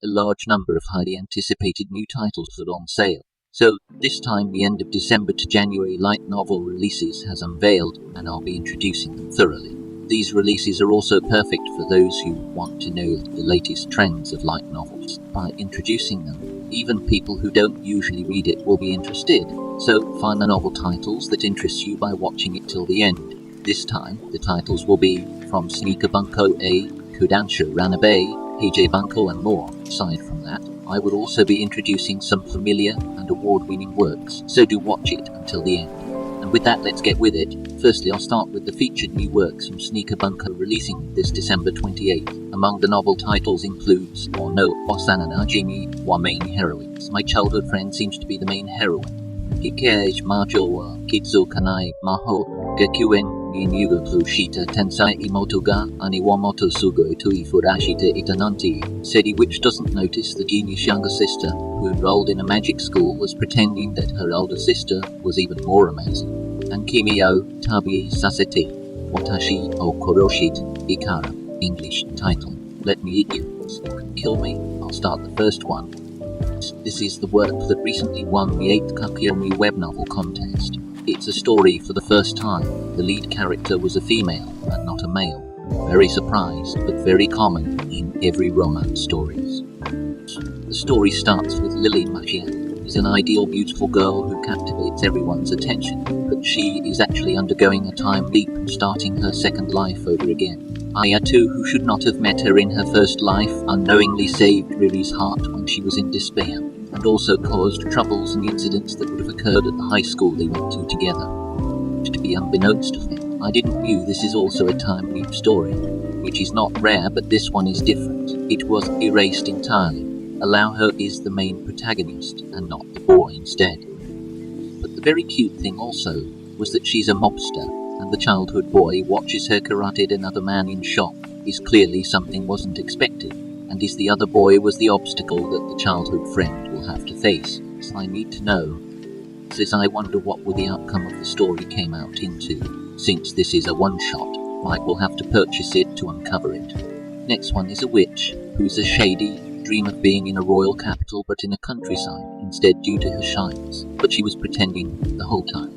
a large number of highly anticipated new titles are on sale. So, this time the end of December to January light novel releases has unveiled, and I'll be introducing them thoroughly. These releases are also perfect for those who want to know the latest trends of light novels. By introducing them, even people who don't usually read it will be interested. So, find the novel titles that interest you by watching it till the end. This time, the titles will be from Sneaker Bunko A, Kodansha Ranabe, Heiji Bunko and more. Aside from that, I will also be introducing some familiar and award-winning works, so do watch it until the end. And with that, let's get with it. Firstly, I'll start with the featured new works from Sneaker Bunko releasing this December 28th. Among the novel titles includes No Osana Najimi wa main heroines. My childhood friend seems to be the main heroine. Hikei Majo wa Kitsukanai Maho Gekuen ni Mushoku Tensei Imoto ga ani wa moto sugoi to ifurashite itananti. Sedi, which doesn't notice the genius younger sister who enrolled in a magic school was pretending that her older sister was even more amazing. And Kimi o Tabi Sasete Watashi o Koroshit Ikara. English title: Let Me Eat You, so you can kill me. I'll start the first one. This is the work that recently won the 8th Kakyomi web novel contest. It's a story for the first time. The lead character was a female and not a male. Very surprised, but very common in every romance stories. The story starts with Lily Machian, who is an ideal beautiful girl who captivates everyone's attention, but she is actually undergoing a time leap and starting her second life over again. Ayatu, who should not have met her in her first life, unknowingly saved Riri's heart when she was in despair, and also caused troubles and incidents that would have occurred at the high school they went to together. To be unbeknownst to them, I didn't knew this is also a time leap story, which is not rare, but this one is different. It was erased entirely. Allow her is the main protagonist, and not the boy instead. But the very cute thing also was that she's a mobster, and the childhood boy watches her karate another man in shock. Is clearly something wasn't expected, and is the other boy was the obstacle that the childhood friend will have to face. So I need to know, since I wonder what will the outcome of the story came out into. Since this is a one-shot, Mike will have to purchase it to uncover it. Next one is a witch, who's a shady, dream of being in a royal capital but in a countryside instead due to her shyness, but she was pretending the whole time.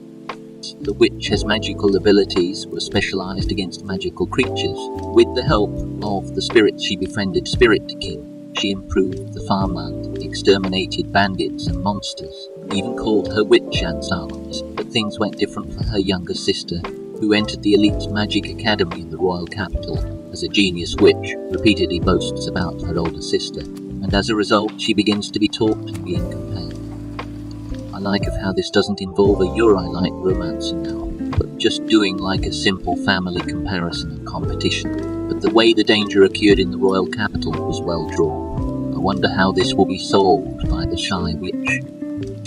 The witch has magical abilities, was specialized against magical creatures. With the help of the spirits she befriended Spirit King, she improved the farmland, exterminated bandits and monsters, even called her witch ensembles. But things went different for her younger sister, who entered the elite magic academy in the royal capital as a genius witch, repeatedly boasts about her older sister, and as a result she begins to be taught and being compared. I like of how this doesn't involve a Yuri-like romance now, but just doing like a simple family comparison and competition. But the way the danger occurred in the royal capital was well drawn. I wonder how this will be solved by the shy witch.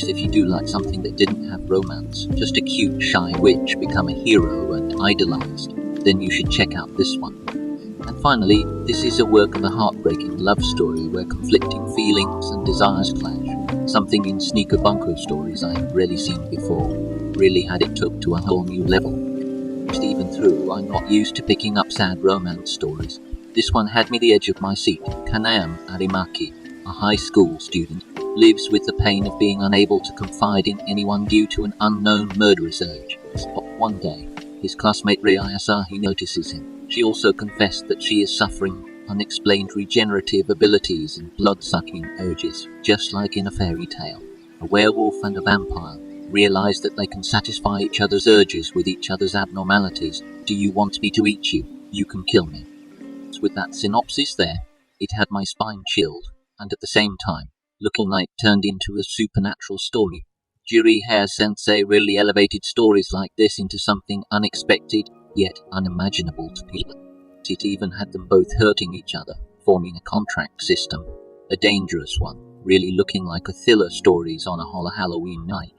If you do like something that didn't have romance, just a cute shy witch become a hero and idolized, then you should check out this one. And finally, this is a work of a heartbreaking love story where conflicting feelings and desires clash. Something in Sneaker Bunko stories I have rarely seen before. Really had it took to a whole new level. Even though I'm not used to picking up sad romance stories, this one had me the edge of my seat. Kanayam Arimaki, a high school student, lives with the pain of being unable to confide in anyone due to an unknown murderous urge. But one day, his classmate Rei Asahi notices him. She also confessed that she is suffering unexplained regenerative abilities and blood-sucking urges, just like in a fairy tale. A werewolf and a vampire realize that they can satisfy each other's urges with each other's abnormalities. Do you want me to eat you? You can kill me. So with that synopsis there, it had my spine chilled, and at the same time, Little Night turned into a supernatural story. Juri Hare Sensei really elevated stories like this into something unexpected, yet unimaginable to people. It even had them both hurting each other, forming a contract system, a dangerous one, really looking like a thriller stories on a Halloween night.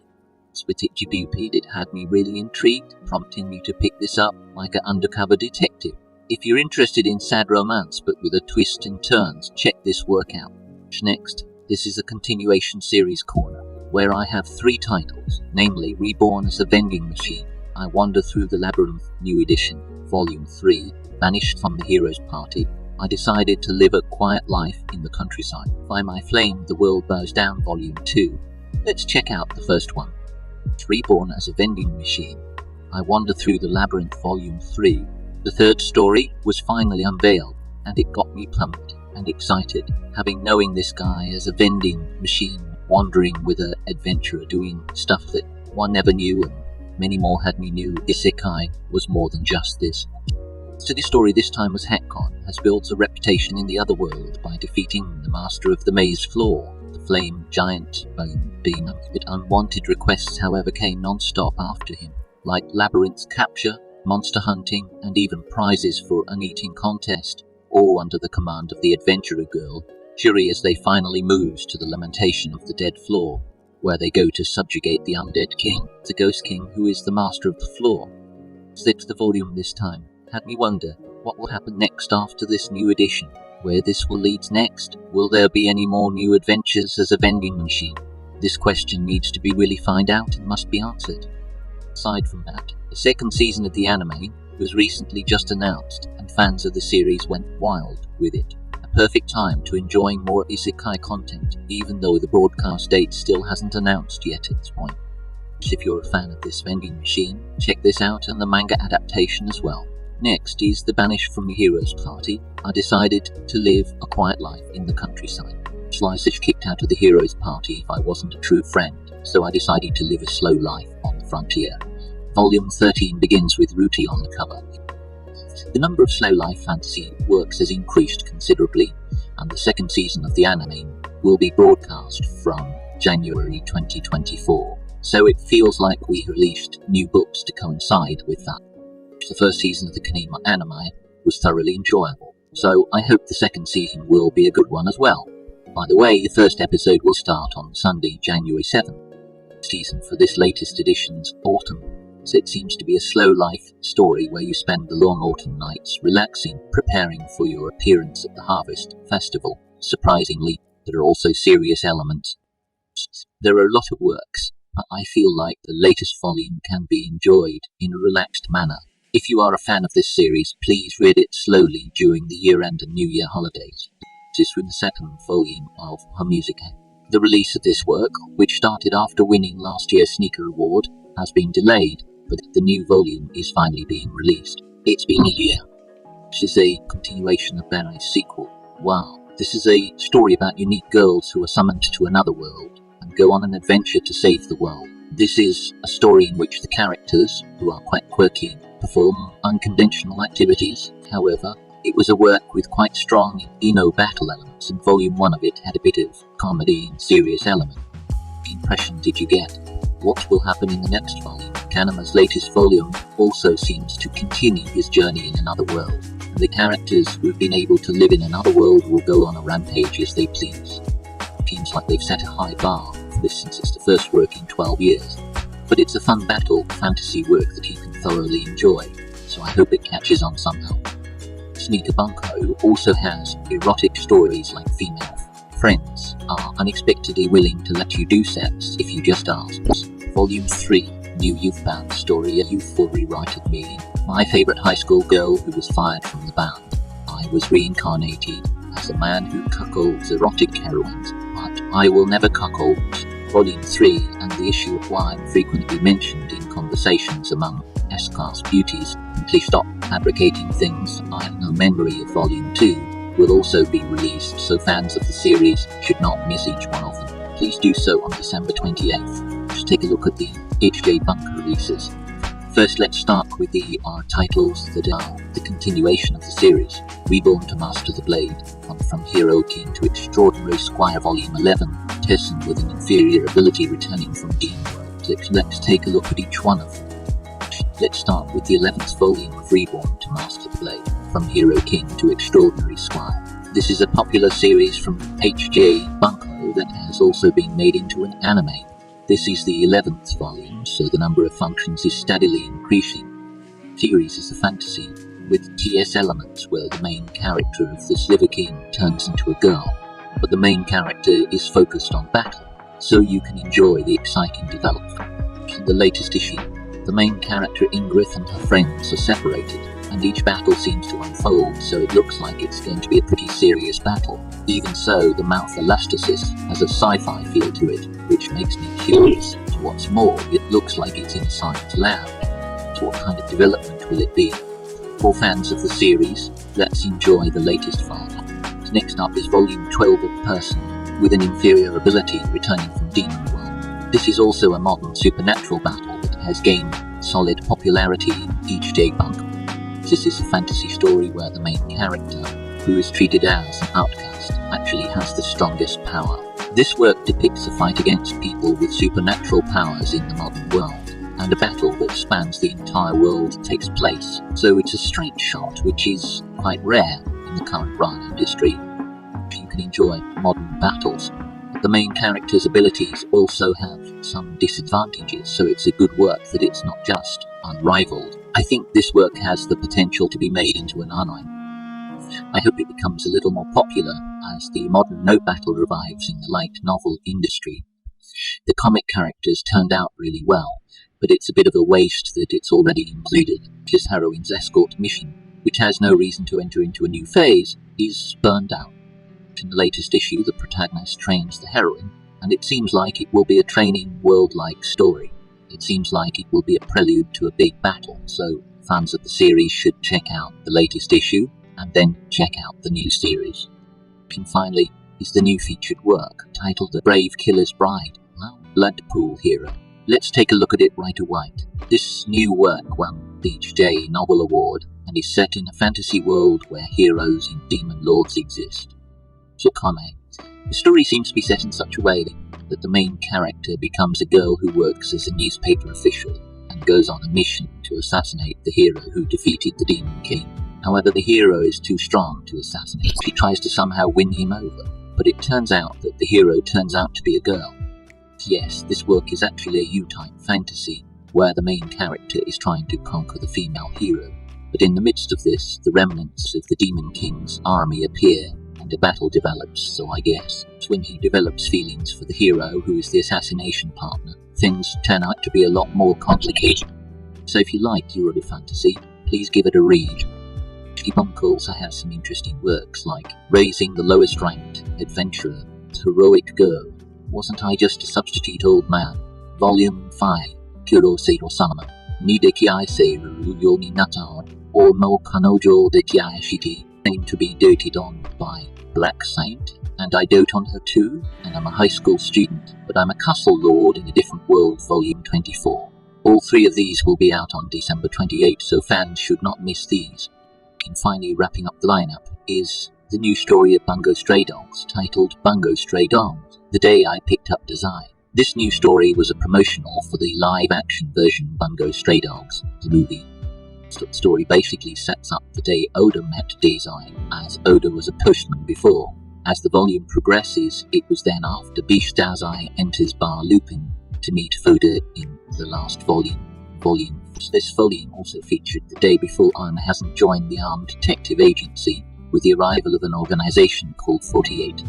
With it debuted, it had me really intrigued, prompting me to pick this up like an undercover detective. If you're interested in sad romance but with a twist and turns, check this work out. Next, this is a continuation series corner, where I have 3 titles, namely Reborn as a Vending Machine, I Wander Through the Labyrinth New Edition, Volume 3, Banished from the Hero's Party, I decided to live a quiet life in the countryside. By my flame, the world bows down, Volume 2. Let's check out the first one. Reborn as a vending machine. I wander through the labyrinth, Volume 3. The third story was finally unveiled, and it got me pumped and excited, having knowing this guy as a vending machine, wandering with an adventurer, doing stuff that one never knew, and many more had me knew Isekai was more than just this. So this story this time was Hekon, has built a reputation in the other world by defeating the master of the maze floor, the flame giant bone being but unwanted requests however came non-stop after him, like labyrinth capture, monster hunting, and even prizes for an eating contest, all under the command of the adventurer girl, Shuri, as they finally moves to the lamentation of the dead floor, where they go to subjugate the undead king, the ghost king who is the master of the floor. Sixth volume this time had me wonder what will happen next after this new edition, where this will lead next. Will there be any more new adventures as a vending machine? This question needs to be really found out and must be answered. Aside from that, the second season of the anime was recently just announced, and fans of the series went wild with it. A perfect time to enjoying more isekai content, even though the broadcast date still hasn't announced yet at this point. If you're a fan of this vending machine, check this out and the manga adaptation as well. Next is The Banished from the Heroes Party. I decided to live a quiet life in the countryside. Slicers kicked out of the Heroes Party if I wasn't a true friend, so I decided to live a slow life on the frontier. Volume 13 begins with Ruti on the cover. The number of slow life fantasy works has increased considerably, and the second season of the anime will be broadcast from January 2024, so it feels like we released new books to coincide with that. The first season of the Kanema anime was thoroughly enjoyable, so I hope the second season will be a good one as well. By the way, the first episode will start on Sunday, January 7th. Season for this latest edition's autumn. So it seems to be a slow life story where you spend the long autumn nights relaxing, preparing for your appearance at the Harvest Festival. Surprisingly, there are also serious elements. There are a lot of works, but I feel like the latest volume can be enjoyed in a relaxed manner. If you are a fan of this series, please read it slowly during the year-end and New Year holidays. This is from the second volume of Hamusica. The release of this work, which started after winning last year's Sneaker Award, has been delayed, but the new volume is finally being released. It's been a year. This is a continuation of Bere's sequel. Wow. This is a story about unique girls who are summoned to another world and go on an adventure to save the world. This is a story in which the characters, who are quite quirky, perform unconventional activities. However, it was a work with quite strong Ino battle elements, and volume 1 of it had a bit of comedy and serious element. What impression did you get? What will happen in the next volume? Kanema's latest volume also seems to continue his journey in another world, and the characters who've been able to live in another world will go on a rampage as they please. It seems like they've set a high bar for this since it's the first work in 12 years, but it's a fun battle fantasy work that you can thoroughly enjoy, so I hope it catches on somehow. Sneaker Bunko also has erotic stories like female friends are unexpectedly willing to let you do sex if you just ask. Volume 3, New Youth Band Story, a youthful rewrite of me, my favourite high school girl who was fired from the band. I was reincarnated as a man who cuckolds erotic heroines, but I will never cuckold. Volume 3, and the issue of why I'm frequently mentioned in conversations among S-class beauties, and please stop fabricating things. I have no memory of Volume 2, will also be released, so fans of the series should not miss each one of them. Please do so on December 28th. Just take a look at the HJ Bunko releases. First, let's start with the titles that are the continuation of the series. Reborn to Master the Blade, from Hero King to Extraordinary Squire Volume 11, Tessin with an inferior ability returning from Demon World. Let's take a look at each one of them. Let's start with the 11th volume of Reborn to Master the Blade, from Hero King to Extraordinary Squire. This is a popular series from HJ Bunko that has also been made into an anime. This is the 11th volume, so the number of functions is steadily increasing. The series is a fantasy with TS elements where the main character of the Sliver King turns into a girl, but the main character is focused on battle, so you can enjoy the exciting development. In the latest issue, the main character Ingrid and her friends are separated, and each battle seems to unfold, so it looks like it's going to be a pretty serious battle. Even so, the mouth elastasis has a sci-fi feel to it, which makes me curious. What's more, it looks like it's in a science lab. So what kind of development will it be? For fans of the series, let's enjoy the latest file. Next up is Volume 12 of Person, with an inferior ability returning from Demon World. This is also a modern supernatural battle that has gained solid popularity in each day Bunko. This is a fantasy story where the main character, who is treated as an outcast, actually has the strongest power. This work depicts a fight against people with supernatural powers in the modern world, and a battle that spans the entire world takes place. So it's a straight shot, which is quite rare in the current run industry. You can enjoy modern battles. The main character's abilities also have some disadvantages, so it's a good work that it's not just unrivaled. I think this work has the potential to be made into an anime. I hope it becomes a little more popular as the modern no battle revives in the light novel industry. The comic characters turned out really well, but it's a bit of a waste that it's already included. This heroine's escort mission, which has no reason to enter into a new phase, is burned out. In the latest issue, the protagonist trains the heroine, and it seems like it will be a training world-like story. It seems like it will be a prelude to a big battle, so fans of the series should check out the latest issue, and then check out the new series. And finally is the new featured work, titled The Brave Killer's Bride, Bloodpool Hero. Let's take a look at it right away. This new work won the HJ Novel Award, and is set in a fantasy world where heroes and demon lords exist. Sukame. The story seems to be set in such a way that the main character becomes a girl who works as a newspaper official, and goes on a mission to assassinate the hero who defeated the Demon King. However, the hero is too strong to assassinate. She tries to somehow win him over, but it turns out that the hero turns out to be a girl. Yes, this work is actually a U-type fantasy, where the main character is trying to conquer the female hero. But in the midst of this, the remnants of the Demon King's army appear, and a battle develops, so I guess. It's when he develops feelings for the hero, who is the assassination partner, things turn out to be a lot more complicated. So if you like Euro fantasy, please give it a read. Bunko also has some interesting works like Raising the Lowest Ranked Adventurer, Heroic Girl, Wasn't I Just a Substitute Old Man, Volume 5, Kurosei-sama, Nideki Aiseiru Yogi Natar, or Mo Kanojo de Kiaishiti, claim to be doted on by Black Saint, and I dote on her too, and I'm a high school student, but I'm a castle lord in a different world, Volume 24. All three of these will be out on December 28, so fans should not miss these. And finally, wrapping up the lineup is the new story of Bungo Stray Dogs, titled Bungo Stray Dogs, The Day I Picked Up Design. This new story was a promotional for the live-action version Bungo Stray Dogs, the movie. The story basically sets up the day Oda met Design, as Oda was a postman before. As the volume progresses, it was then after Bish Dazai enters Bar Lupin to meet Fuda in the last volume. This volume also featured the day before Anne hasn't joined the Armed Detective Agency, with the arrival of an organization called 48.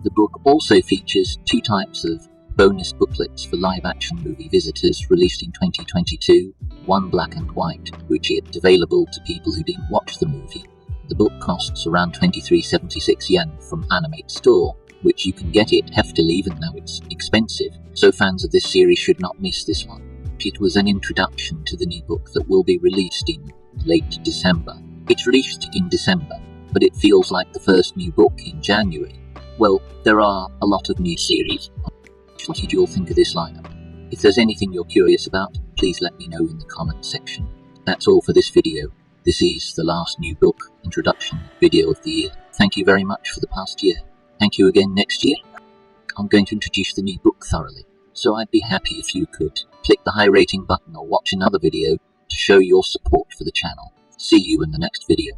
The book also features two types of bonus booklets for live-action movie visitors released in 2022, one black and white, which is available to people who didn't watch the movie. The book costs around 23.76 yen from Animate Store, which you can get it heftily even though it's expensive, so fans of this series should not miss this one. It was an introduction to the new book that will be released in late December. It's released in December, but it feels like the first new book in January. Well, there are a lot of new series. What did you all think of this lineup? If there's anything you're curious about, please let me know in the comments section. That's all for this video. This is the last new book introduction video of the year. Thank you very much for the past year. Thank you again next year. I'm going to introduce the new book thoroughly, so I'd be happy if you could click the high rating button or watch another video to show your support for the channel. See you in the next video.